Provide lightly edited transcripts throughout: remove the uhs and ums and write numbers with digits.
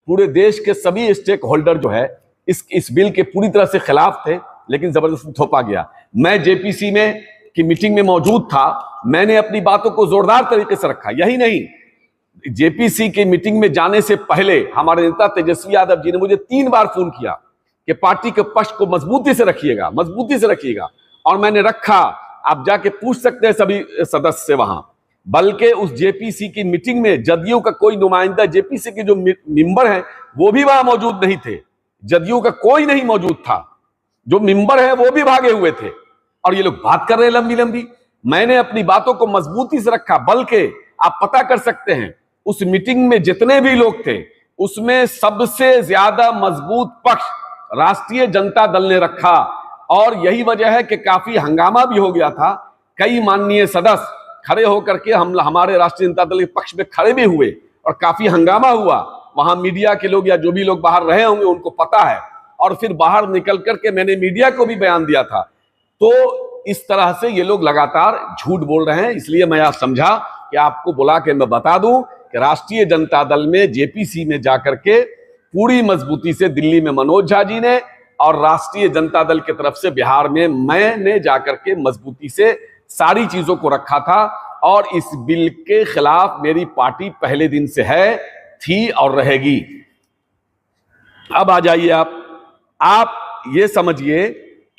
पूरे देश के सभी स्टेक होल्डर जो है इस बिल के पूरी तरह से खिलाफ थे, लेकिन जबरदस्ती थोपा गया। मैं जेपीसी में की मीटिंग में मौजूद था, मैंने अपनी बातों को जोरदार तरीके से रखा। यही नहीं, जेपीसी की मीटिंग में जाने से पहले हमारे नेता तेजस्वी यादव जी ने मुझे 3 बार फोन किया कि पार्टी के पक्ष को मजबूती से रखिएगा, मजबूती से रखिएगा, और मैंने रखा। आप जाके पूछ सकते हैं सभी सदस्य से वहां। बल्कि उस जेपीसी की मीटिंग में जदयू का कोई नुमाइंदा, जेपीसी के जो मेंबर हैं वो भी वहां मौजूद नहीं थे। जदयू का कोई नहीं मौजूद था, जो मेंबर है वो भी भागे हुए थे, और ये लोग बात कर रहे हैं लंबी लंबी। मैंने अपनी बातों को मजबूती से रखा, बल्कि आप पता कर सकते हैं उस मीटिंग में जितने भी लोग थे उसमें सबसे ज्यादा मजबूत पक्ष राष्ट्रीय जनता दल ने रखा, और यही वजह है कि काफी हंगामा भी हो गया था। कई माननीय सदस्य खड़े होकर के हमारे राष्ट्रीय जनता दल के पक्ष में खड़े भी हुए और काफी हंगामा हुआ। वहां मीडिया के लोग या जो भी लोग बाहर रहे होंगे उनको पता है, और फिर बाहर निकल करके मैंने मीडिया को भी बयान दिया था। तो इस तरह से ये लोग लगातार झूठ बोल रहे हैं, इसलिए मैं आप समझा कि आपको बुला के मैं बता दूं कि राष्ट्रीय जनता दल में जेपीसी में जाकर के पूरी मजबूती से दिल्ली में मनोज झा जी ने, और राष्ट्रीय जनता दल की तरफ से बिहार में मैंने जाकर के मजबूती से सारी चीजों को रखा था। और इस बिल के खिलाफ मेरी पार्टी पहले दिन से है, थी और रहेगी। अब आ जाइए आप ये समझिए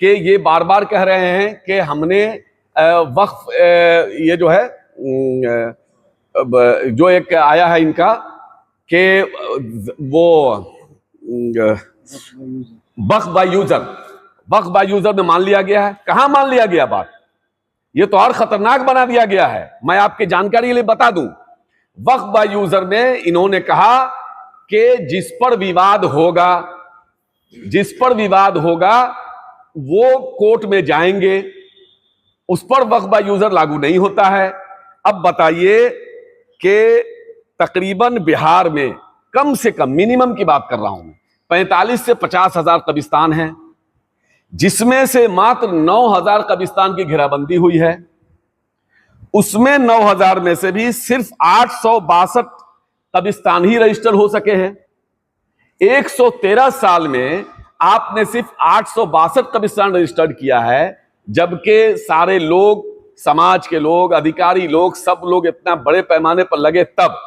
कि ये बार बार कह रहे हैं कि हमने वक्फ, ये जो है जो एक आया है इनका कि वो वक्फ बाय यूजर में मान लिया गया है। कहां मान लिया गया बात, ये तो और खतरनाक बना दिया गया है। मैं आपकी जानकारी के लिए बता दूं, वक्फ बाय यूजर में इन्होंने कहा कि जिस पर विवाद होगा वो कोर्ट में जाएंगे, उस पर वक्फ बाय यूजर लागू नहीं होता है। अब बताइए कि तकरीबन बिहार में कम से कम, मिनिमम की बात कर रहा हूं, 45 से 50 हजार कब्रिस्तान हैं, जिसमें से मात्र 9,000 कब्रिस्तान की घेराबंदी हुई है। उसमें 9,000 में से भी सिर्फ 862 कब्रिस्तान ही रजिस्टर हो सके हैं। 113 साल में आपने सिर्फ 862 कब्रिस्तान रजिस्टर्ड किया है, जबकि सारे लोग, समाज के लोग, अधिकारी लोग, सब लोग इतना बड़े पैमाने पर लगे तब।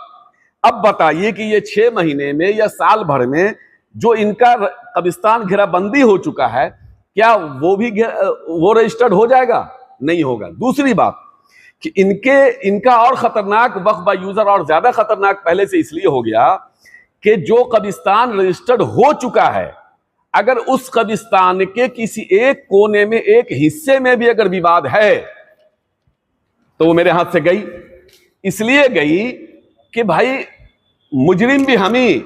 अब बताइए कि ये 6 महीने में या साल भर में जो इनका कब्रिस्तान घेराबंदी हो चुका है, क्या वो रजिस्टर्ड हो जाएगा? नहीं होगा। दूसरी बात कि इनका और खतरनाक वक्फ बाय यूजर और ज्यादा खतरनाक पहले से इसलिए हो गया कि जो कब्रिस्तान रजिस्टर्ड हो चुका है, अगर उस कब्रिस्तान के किसी एक कोने में, एक हिस्से में भी अगर विवाद है तो वो मेरे हाथ से गई। इसलिए गई कि भाई मुजरिम भी हम ही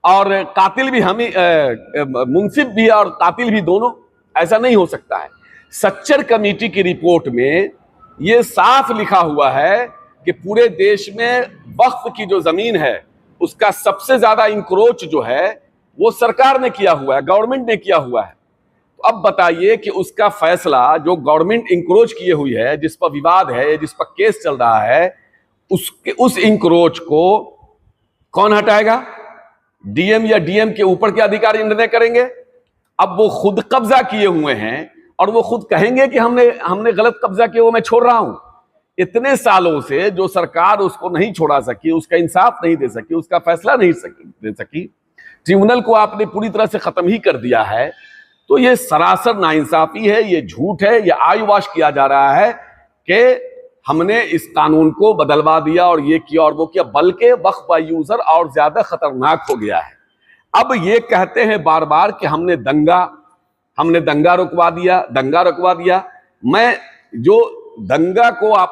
और कातिल भी हम ही, मुंसिफ भी और कातिल भी दोनों, ऐसा नहीं हो सकता है। सच्चर कमेटी की रिपोर्ट में यह साफ लिखा हुआ है कि पूरे देश में वक्फ की जो जमीन है उसका सबसे ज्यादा इंक्रोच जो है वो सरकार ने किया हुआ है, गवर्नमेंट ने किया हुआ है। तो अब बताइए कि उसका फैसला जो गवर्नमेंट इंक्रोच किए हुई है, जिस पर विवाद है, जिस पर केस चल रहा है, उस इंक्रोच को कौन हटाएगा? डीएम या डीएम के ऊपर के अधिकारी निर्णय करेंगे। अब वो खुद कब्जा किए हुए हैं और वो खुद कहेंगे कि हमने गलत कब्जा किया, वो मैं छोड़ रहा हूं। इतने सालों से जो सरकार उसको नहीं छोड़ा सकी, उसका इंसाफ नहीं दे सकी, उसका फैसला नहीं दे सकी, ट्रिब्यूनल को आपने पूरी तरह से खत्म ही कर दिया है। तो ये सरासर नाइंसाफी है, ये झूठ है, ये आईवॉश किया जा रहा है कि हमने इस कानून को बदलवा दिया और ये किया और वो किया, बल्कि वक्फ बाय यूजर और ज्यादा खतरनाक हो गया है। अब ये कहते हैं बार बार कि हमने दंगा रुकवा दिया। मैं जो दंगा को आप